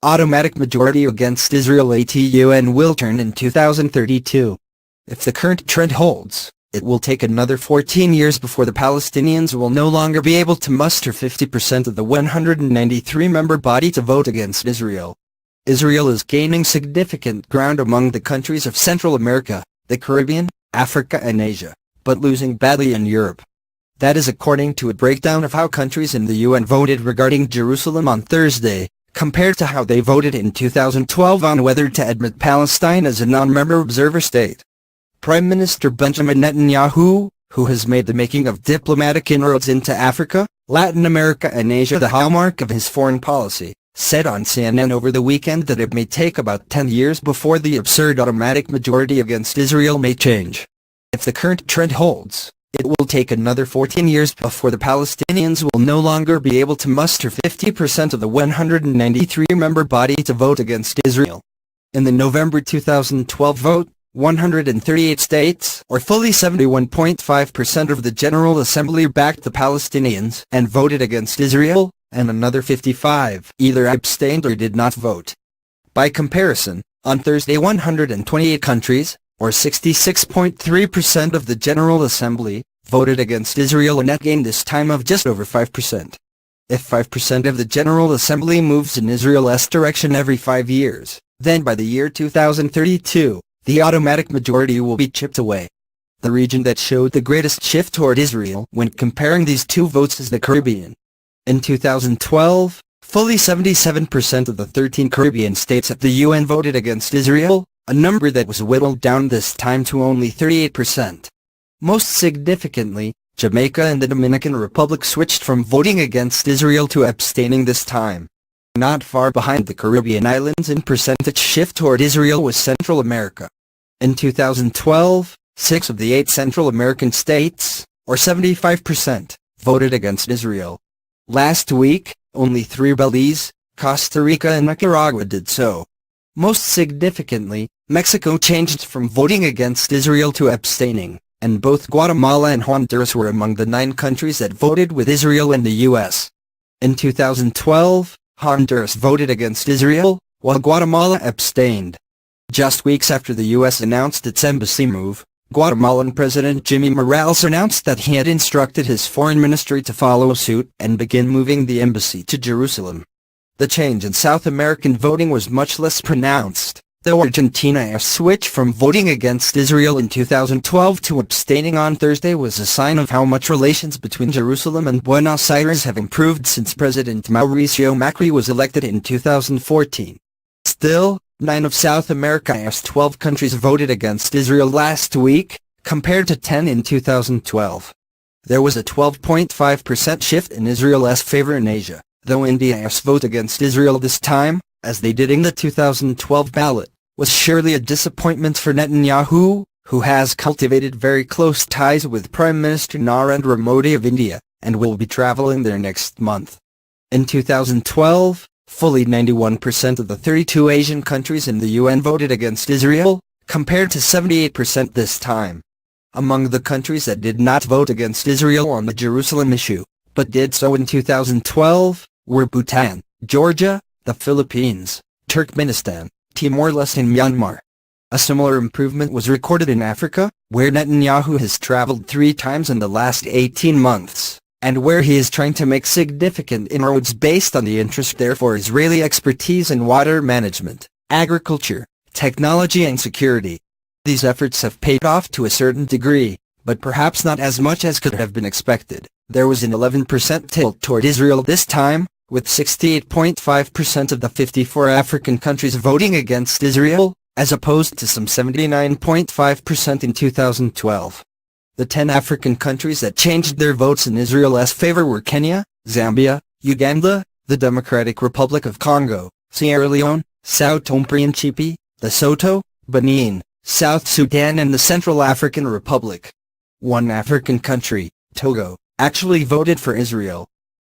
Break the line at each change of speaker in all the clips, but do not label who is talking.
automatic majority against Israel at UN will turn in 2032. If the current trend holds, it will take another 14 years before the Palestinians will no longer be able to muster 50% of the 193-member body to vote against Israel. Israel is gaining significant ground among the countries of Central America, the Caribbean, Africa and Asia, but losing badly in Europe. That is according to a breakdown of how countries in the UN voted regarding Jerusalem on Thursday, compared to how they voted in 2012 on whether to admit Palestine as a non-member observer state. Prime Minister Benjamin Netanyahu, who has made the making of diplomatic inroads into Africa, Latin America and Asia the hallmark of his foreign policy, said on CNN over the weekend that it may take about 10 years before the absurd automatic majority against Israel may change. If the current trend holds, it will take another 14 years before the Palestinians will no longer be able to muster 50% of the 193-member body to vote against Israel. In the November 2012 vote, 138 states, or fully 71.5% of the General Assembly backed the Palestinians and voted against Israel, and another 55 either abstained or did not vote. By comparison, on Thursday 128 countries, or 66.3% of the General Assembly, voted against Israel, a net gain this time of just over 5%. If 5% of the General Assembly moves in Israel's direction every 5 years, then by the year 2032, the automatic majority will be chipped away. The region that showed the greatest shift toward Israel when comparing these two votes is the Caribbean. In 2012, fully 77% of the 13 Caribbean states at the UN voted against Israel, a number that was whittled down this time to only 38%. Most significantly, Jamaica and the Dominican Republic switched from voting against Israel to abstaining this time. Not far behind the Caribbean islands in percentage shift toward Israel was Central America. In 2012, 6 of the 8 Central American states, or 75%, voted against Israel. Last week, only 3 Belize, Costa Rica and Nicaragua did so. Most significantly, Mexico changed from voting against Israel to abstaining, and both Guatemala and Honduras were among the 9 countries that voted with Israel and the U.S. In 2012, Honduras voted against Israel, while Guatemala abstained. Just weeks after the U.S. announced its embassy move, Guatemalan President Jimmy Morales announced that he had instructed his foreign ministry to follow suit and begin moving the embassy to Jerusalem. The change in South American voting was much less pronounced, though Argentina's switch from voting against Israel in 2012 to abstaining on Thursday was a sign of how much relations between Jerusalem and Buenos Aires have improved since President Mauricio Macri was elected in 2014. Still, 9 of South America's 12 countries voted against Israel last week, compared to 10 in 2012. There was a 12.5% shift in Israel's favor in Asia, though India's vote against Israel this time, as they did in the 2012 ballot, was surely a disappointment for Netanyahu, who has cultivated very close ties with Prime Minister Narendra Modi of India, and will be traveling there next month. In 2012, fully 91% of the 32 Asian countries in the UN voted against Israel, compared to 78% this time. Among the countries that did not vote against Israel on the Jerusalem issue, but did so in 2012, were Bhutan, Georgia, the Philippines, Turkmenistan, Timor-Leste and Myanmar. A similar improvement was recorded in Africa, where Netanyahu has traveled 3 times in the last 18 months, and where he is trying to make significant inroads based on the interest there for Israeli expertise in water management, agriculture, technology and security. These efforts have paid off to a certain degree, but perhaps not as much as could have been expected. There was an 11% tilt toward Israel this time, with 68.5% of the 54 African countries voting against Israel, as opposed to some 79.5% in 2012. The 10 African countries that changed their votes in Israel's favor were Kenya, Zambia, Uganda, the Democratic Republic of Congo, Sierra Leone, São Tomé and Príncipe, Lesotho, Benin, South Sudan and the Central African Republic. One African country, Togo, actually voted for Israel.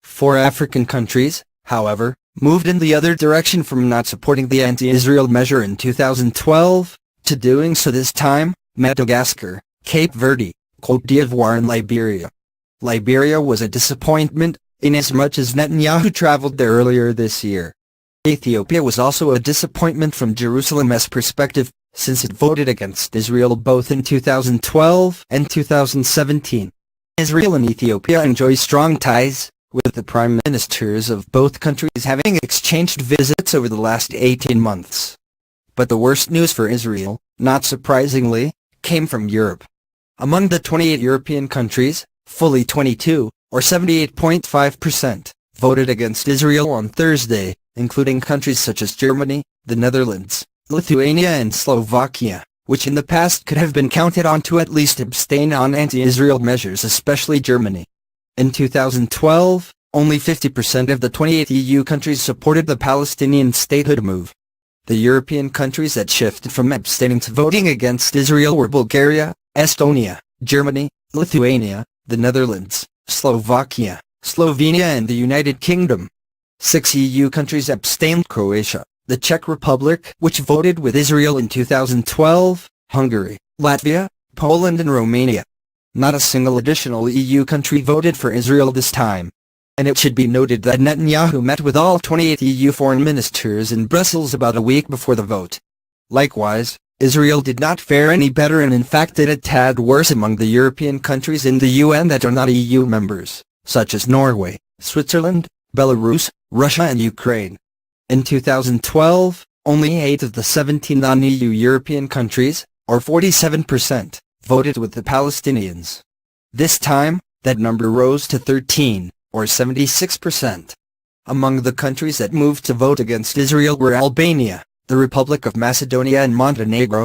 4 African countries, however, moved in the other direction from not supporting the anti-Israel measure in 2012, to doing so this time: Madagascar, Cape Verde, Côte d'Ivoire and Liberia. Liberia was a disappointment, inasmuch as Netanyahu traveled there earlier this year. Ethiopia was also a disappointment from Jerusalem's perspective, since it voted against Israel both in 2012 and 2017. Israel and Ethiopia enjoy strong ties, with the prime ministers of both countries having exchanged visits over the last 18 months. But the worst news for Israel, not surprisingly, came from Europe. Among the 28 European countries, fully 22, or 78.5%, voted against Israel on Thursday, including countries such as Germany, the Netherlands, Lithuania and Slovakia, which in the past could have been counted on to at least abstain on anti-Israel measures, especially Germany. In 2012, only 50% of the 28 EU countries supported the Palestinian statehood move. The European countries that shifted from abstaining to voting against Israel were Bulgaria, Estonia, Germany, Lithuania, the Netherlands, Slovakia, Slovenia and the United Kingdom. 6 EU countries abstained: Croatia, the Czech Republic, which voted with Israel in 2012, Hungary, Latvia, Poland and Romania. Not a single additional EU country voted for Israel this time. And it should be noted that Netanyahu met with all 28 EU foreign ministers in Brussels about a week before the vote. Likewise, Israel did not fare any better and in fact did a tad worse among the European countries in the UN that are not EU members, such as Norway, Switzerland, Belarus, Russia and Ukraine. In 2012, only 8 of the 17 non-EU European countries, or 47%, voted with the Palestinians. This time, that number rose to 13, or 76%. Among the countries that moved to vote against Israel were Albania, the Republic of Macedonia and Montenegro,